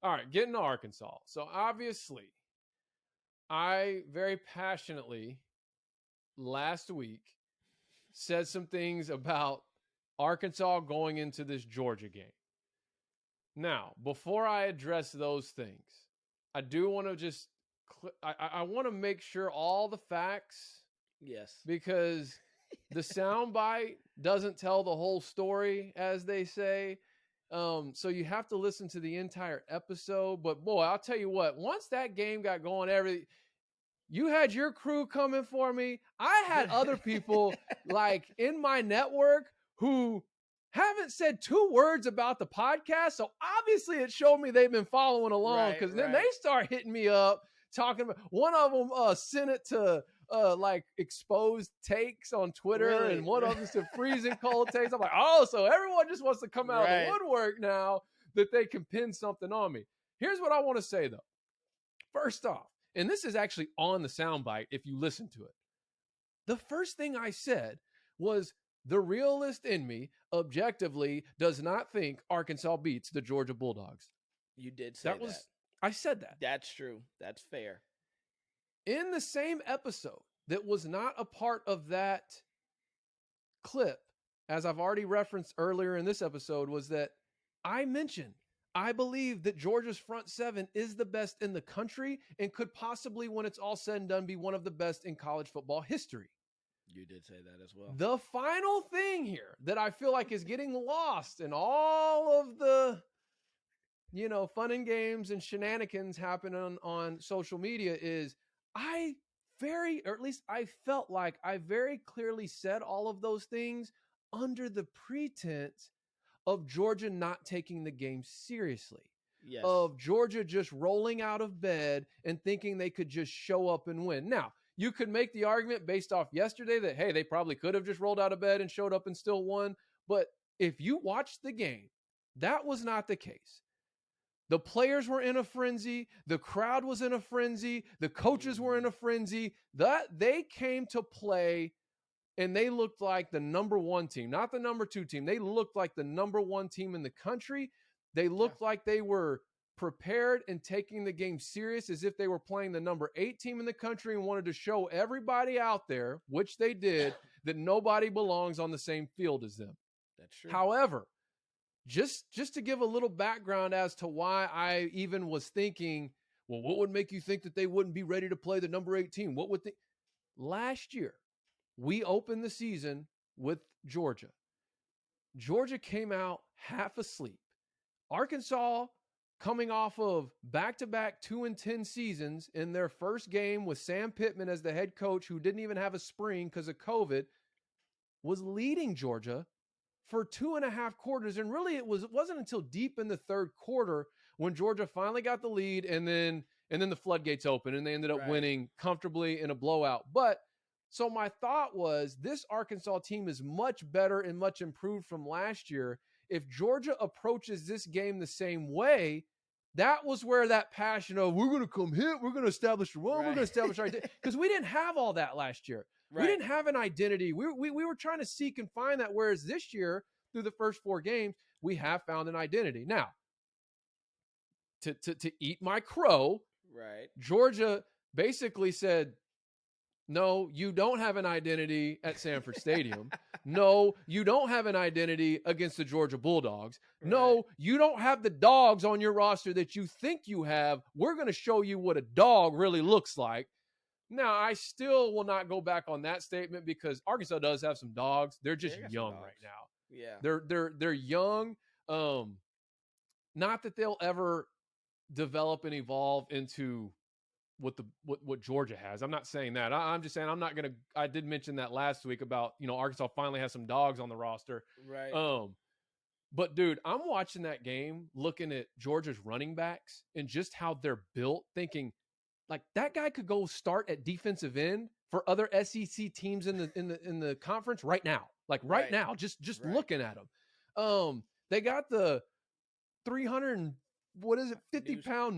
All right, getting to Arkansas. So obviously, I very passionately last week said some things about Arkansas going into this Georgia game. Now, before I address those things, I do want to just I want to make sure all the facts, Yes. because the soundbite doesn't tell the whole story, as they say. So you have to listen to the entire episode. But boy, I'll tell you what, once that game got going, you had your crew coming for me. I had other people like in my network who haven't said two words about the podcast. So obviously it showed me they've been following along, Right, because then they start hitting me up talking about, one of them sent it to like exposed takes on Twitter, Really? and one of them said freezing cold takes. I'm like, oh, so everyone just wants to come out of the Right. woodwork now that they can pin something on me. Here's what I want to say though. First off, and this is actually on the soundbite if you listen to it, the first thing I said was, the realist in me objectively does not think Arkansas beats the Georgia Bulldogs. You did say that. I said that. That's true. That's fair. In the same episode that was not a part of that clip, as I've already referenced earlier in this episode, was that I mentioned I believe that Georgia's front seven is the best in the country and could possibly, when it's all said and done, be one of the best in college football history. You did say that as well. The final thing here that I feel like is getting lost in all of the, fun and games and shenanigans happening on social media is, I felt like I very clearly said all of those things under the pretense of Georgia not taking the game seriously. Yes. Of Georgia just rolling out of bed and thinking they could just show up and win. Now, you could make the argument based off yesterday that, hey, they probably could have just rolled out of bed and showed up and still won. But if you watched the game, that was not the case. The players were in a frenzy. The crowd was in a frenzy. The coaches were in a frenzy. That they came to play, and they looked like the number one team, not the number two team. They looked like the number one team in the country. They looked like they were prepared and taking the game serious, as if they were playing the number 8 team in the country and wanted to show everybody out there, which they did, that nobody belongs on the same field as them. That's true. However, just to give a little background as to why I even was thinking, well, what would make you think that they wouldn't be ready to play the number 8 team? What would they? Last year, we opened the season with Georgia. Georgia came out half asleep. Arkansas, coming off of back-to-back 2-10 seasons, in their first game with Sam Pittman as the head coach, who didn't even have a spring because of COVID, was leading Georgia for 2.5 quarters. And really, it wasn't until deep in the third quarter when Georgia finally got the lead, and then the floodgates opened, and they ended up winning comfortably in a blowout. But so my thought was, this Arkansas team is much better and much improved from last year. If Georgia approaches this game the same way, that was where that passion of, we're going to come hit, we're going to establish the run, we're going to establish our identity. Because we didn't have all that last year. Right. We didn't have an identity. We were trying to seek and find that, whereas this year, through the first 4 games, we have found an identity. Now, to eat my crow, right? Georgia basically said, no, you don't have an identity at Sanford Stadium. No, you don't have an identity against the Georgia Bulldogs. Right. No, you don't have the dogs on your roster that you think you have. We're going to show you what a dog really looks like. Now, I still will not go back on that statement, because Arkansas does have some dogs. They're just young right now. Yeah. They're young. Not that they'll ever develop and evolve into what Georgia has. I'm not saying that. I'm just saying I did mention that last week about, Arkansas finally has some dogs on the roster. Right. But dude, I'm watching that game, looking at Georgia's running backs and just how they're built, thinking like that guy could go start at defensive end for other SEC teams in the conference right now. Like right now, just looking at them. They got the 50-pound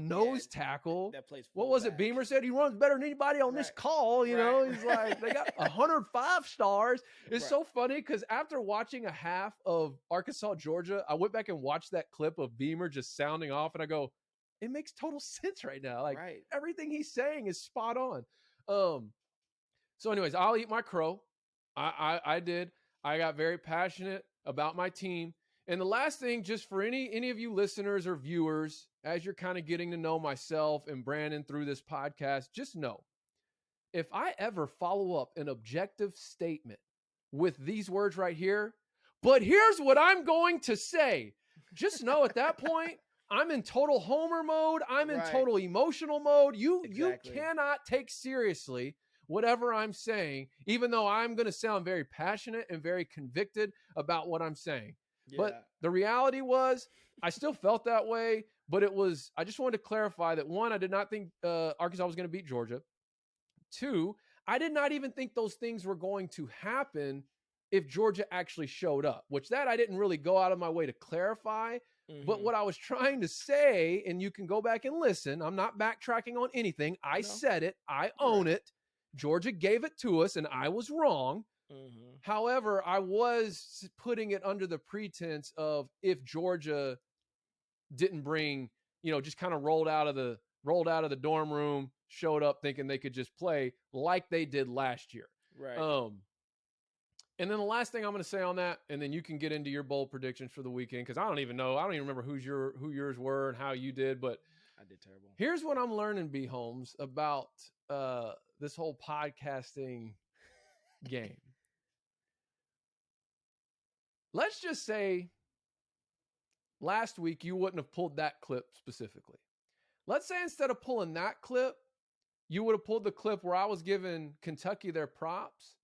nose tackle. That plays what was it? Beamer said he runs better than anybody on this call. You know, he's like, they got 105 stars. It's so funny because after watching a half of Arkansas, Georgia, I went back and watched that clip of Beamer just sounding off, and I go, it makes total sense right now. Like Right. everything he's saying is spot on. So anyways, I'll eat my crow. I did. I got very passionate about my team. And the last thing, just for any of you listeners or viewers, as you're kind of getting to know myself and Brandon through this podcast, just know, if I ever follow up an objective statement with these words right here, but here's what I'm going to say, just know at that point, I'm in total homer mode. I'm in total emotional mode. You cannot take seriously whatever I'm saying, even though I'm going to sound very passionate and very convicted about what I'm saying. Yeah. But the reality was, I still felt that way, but I just wanted to clarify that, one, I did not think Arkansas was going to beat Georgia. Two, I did not even think those things were going to happen if Georgia actually showed up, which that I didn't really go out of my way to clarify. Mm-hmm. But what I was trying to say, and you can go back and listen, I'm not backtracking on anything. I said it. I own it. Georgia gave it to us, and I was wrong. Mm-hmm. However, I was putting it under the pretense of, if Georgia didn't bring, just kind of rolled out of the dorm room, showed up thinking they could just play like they did last year. Right. And then the last thing I'm going to say on that, and then you can get into your bold predictions for the weekend, because I don't even remember who yours were and how you did, but I did terrible. Here's what I'm learning, B. Holmes, about this whole podcasting game. Let's just say last week you wouldn't have pulled that clip specifically. Let's say instead of pulling that clip, you would have pulled the clip where I was giving Kentucky their props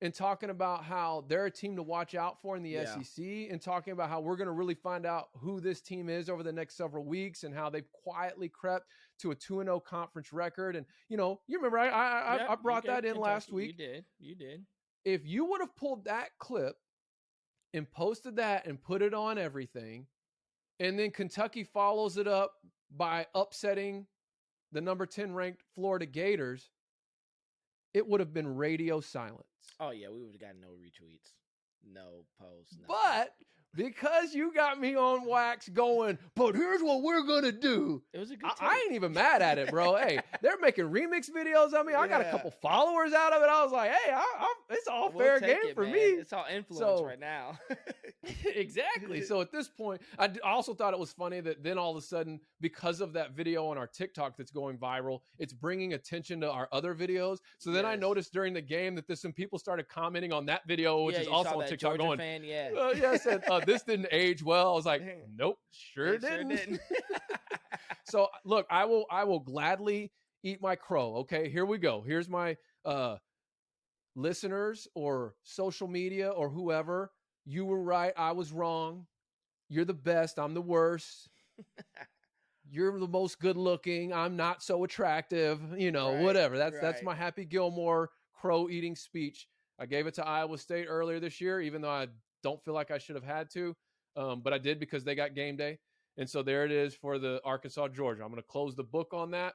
and talking about how they're a team to watch out for in the SEC, and talking about how we're going to really find out who this team is over the next several weeks, and how they've quietly crept to a 2-0 conference record. And, you remember I brought that in last week. You did. If you would have pulled that clip and posted that and put it on everything, and then Kentucky follows it up by upsetting the number 10 ranked Florida Gators, it would have been radio silence. Oh, yeah, we would have got no retweets, no posts. Nothing. But because you got me on wax going, but here's what we're going to do. It was a good I ain't even mad at it, bro. Hey, they're making remix videos of me. I got a couple followers out of it. I was like, hey, it's all fair game for me. It's all influence right now. Exactly. So at this point, I also thought it was funny that then all of a sudden, because of that video on our TikTok that's going viral, it's bringing attention to our other videos. So then I noticed during the game that some people started commenting on that video, which is also on TikTok, Georgia going, fan, yes, and this didn't age well. I was like, nope, sure didn't. So look, I will gladly eat my crow. Okay, here we go. Here's my listeners or social media or whoever. You were right. I was wrong. You're the best. I'm the worst. You're the most good looking. I'm not so attractive. Whatever. That's my Happy Gilmore crow eating speech. I gave it to Iowa State earlier this year, even though I don't feel like I should have had to. But I did, because they got game day. And so there it is for the Arkansas, Georgia. I'm going to close the book on that.